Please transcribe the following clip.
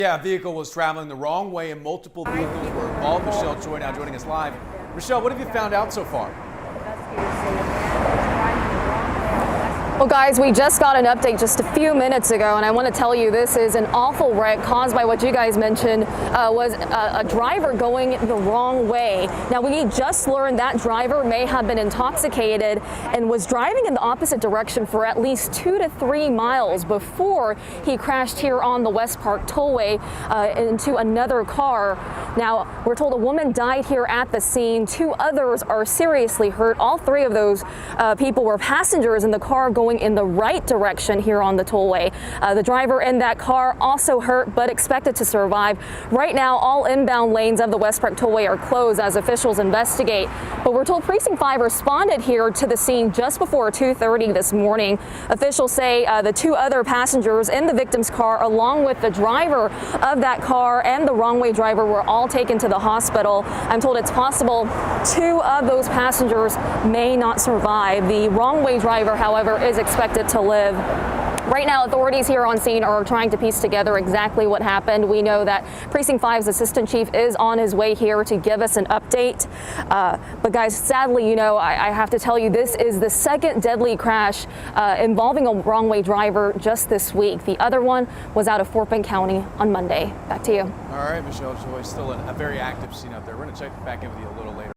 Yeah, a vehicle was traveling the wrong way and multiple vehicles were involved. Michelle Choi now joining us live. Michelle, what have you found out so far? Well, guys, we just got an update just a few minutes ago, and I want to tell you this is an awful wreck caused by what you guys mentioned was a driver going the wrong way. Now, we just learned that driver may have been intoxicated and was driving in the opposite direction for at least 2 to 3 miles before he crashed here on the Westpark Tollway into another car. Now, we're told a woman died here at the scene. 2 others are seriously hurt. All 3 of those people were passengers in the car going in the right direction here on the tollway. The driver in that car also hurt but expected to survive. Right now, all inbound lanes of the Westpark Tollway are closed as officials investigate. But we're told Precinct 5 responded here to the scene just before 2:30 this morning. Officials say the 2 other passengers in the victim's car, along with the driver of that car and the wrong-way driver, were all taken to the hospital. I'm told it's possible 2 of those passengers may not survive. The wrong-way driver, however, is expected to live. Right now, authorities here on scene are trying to piece together exactly what happened. We know that Precinct 5's assistant chief is on his way here to give us an update. But guys, sadly, you know, I have to tell you, this is the 2nd deadly crash involving a wrong-way driver just this week. The other one was out of Fort Bend County on Monday. Back to you. All right, Michelle Choi, still a very active scene out there. We're going to check back in with you a little later.